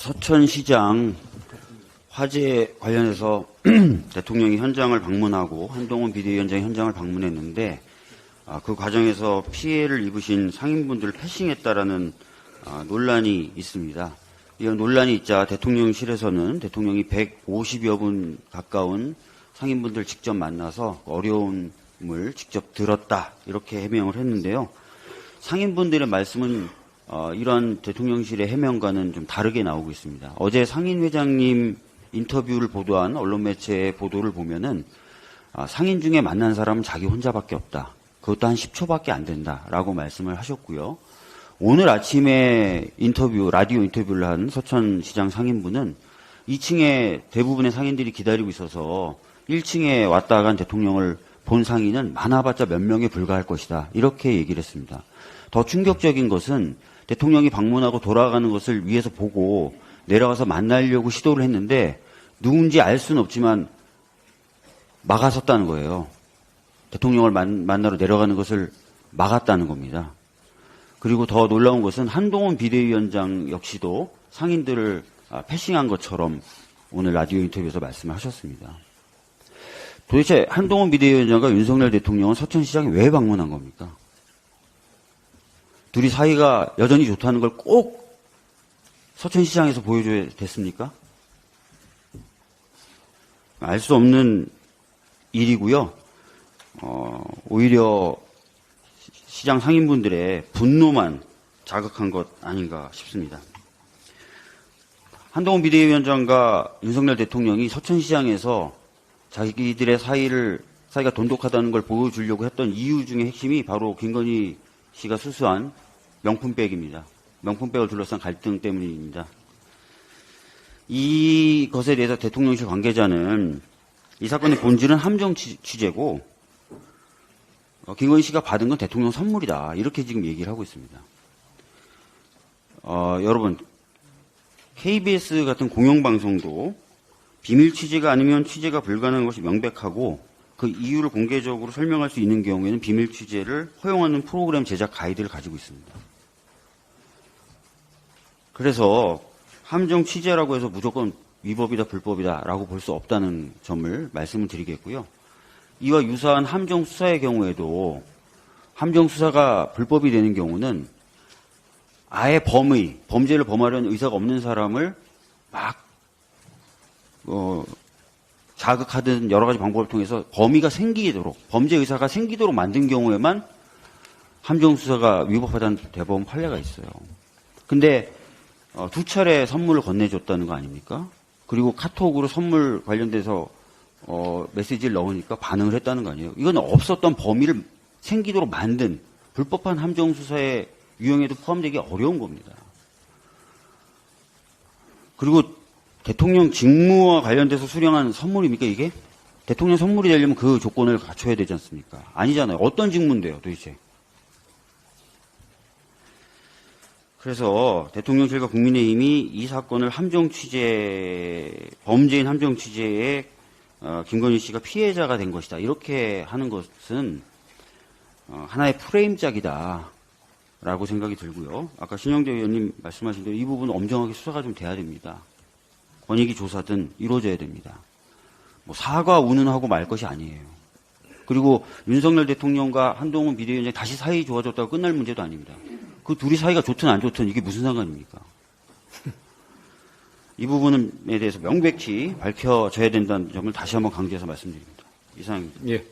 서천시장 화재 관련해서 대통령이 현장을 방문하고 한동훈 비대위원장이 현장을 방문했는데 그 과정에서 피해를 입으신 상인분들을 패싱했다라는 논란이 있습니다. 이런 논란이 있자 대통령실에서는 대통령이 150여 분 가까운 상인분들 직접 만나서 어려움을 직접 들었다 이렇게 해명을 했는데요. 상인분들의 말씀은 이러한 대통령실의 해명과는 좀 다르게 나오고 있습니다. 어제 상인회장님 인터뷰를 보도한 언론 매체의 보도를 보면은 상인 중에 만난 사람은 자기 혼자밖에 없다. 그것도 한 10초밖에 안 된다라고 말씀을 하셨고요. 오늘 아침에 라디오 인터뷰를 한 서천시장 상인분은 2층에 대부분의 상인들이 기다리고 있어서 1층에 왔다 간 대통령을 본 상인은 많아봤자 몇 명에 불과할 것이다. 이렇게 얘기를 했습니다. 더 충격적인 것은 대통령이 방문하고 돌아가는 것을 위에서 보고 내려가서 만나려고 시도를 했는데 누군지 알 수는 없지만 막아섰다는 거예요. 대통령을 만나러 내려가는 것을 막았다는 겁니다. 그리고 더 놀라운 것은 한동훈 비대위원장 역시도 상인들을 패싱한 것처럼 오늘 라디오 인터뷰에서 말씀을 하셨습니다. 도대체 한동훈 비대위원장과 윤석열 대통령은 서천시장에 왜 방문한 겁니까? 둘이 사이가 여전히 좋다는 걸 꼭 서천시장에서 보여줘야 됐습니까? 알 수 없는 일이고요. 오히려 시장 상인분들의 분노만 자극한 것 아닌가 싶습니다. 한동훈 비대위원장과 윤석열 대통령이 서천시장에서 자기들의 사이가 돈독하다는 걸 보여주려고 했던 이유 중에 핵심이 바로 김건희 씨가 수수한 명품백입니다. 명품백을 둘러싼 갈등 때문입니다. 이것에 대해서 대통령실 관계자는 이 사건의 본질은 함정 취재고 김건희 씨가 받은 건 대통령 선물이다. 이렇게 지금 얘기를 하고 있습니다. 여러분, KBS 같은 공영방송도 비밀 취재가 아니면 취재가 불가능한 것이 명백하고 그 이유를 공개적으로 설명할 수 있는 경우에는 비밀 취재를 허용하는 프로그램 제작 가이드를 가지고 있습니다. 그래서 함정 취재라고 해서 무조건 위법이다 불법이다라고 볼 수 없다는 점을 말씀을 드리겠고요. 이와 유사한 함정 수사의 경우에도 함정 수사가 불법이 되는 경우는 아예 범죄를 범하려는 의사가 없는 사람을 막 자극하든 여러 가지 방법을 통해서 범죄 의사가 생기도록 만든 경우에만 함정 수사가 위법하다는 대법원 판례가 있어요. 근데 두 차례 선물을 건네줬다는 거 아닙니까? 그리고 카톡으로 선물 관련돼서 메시지를 넣으니까 반응을 했다는 거 아니에요? 이건 없었던 범위를 생기도록 만든 불법한 함정 수사의 유형에도 포함되기 어려운 겁니다. 그리고 대통령 직무와 관련돼서 수령한 선물입니까, 이게? 대통령 선물이 되려면 그 조건을 갖춰야 되지 않습니까? 아니잖아요. 어떤 직무인데요, 도대체? 그래서 대통령실과 국민의힘이 이 사건을 범죄인 함정 취재에 김건희 씨가 피해자가 된 것이다. 이렇게 하는 것은 하나의 프레임작이다. 라고 생각이 들고요. 아까 신영대 의원님 말씀하신 대로 이 부분은 엄정하게 수사가 좀 돼야 됩니다. 권익위 조사든 이루어져야 됩니다. 사과 운운하고 말 것이 아니에요. 그리고 윤석열 대통령과 한동훈 비대위원장이 다시 사이 좋아졌다고 끝날 문제도 아닙니다. 그 둘이 사이가 좋든 안 좋든 이게 무슨 상관입니까? 이 부분에 대해서 명백히 밝혀져야 된다는 점을 다시 한번 강조해서 말씀드립니다. 이상입니다. 예.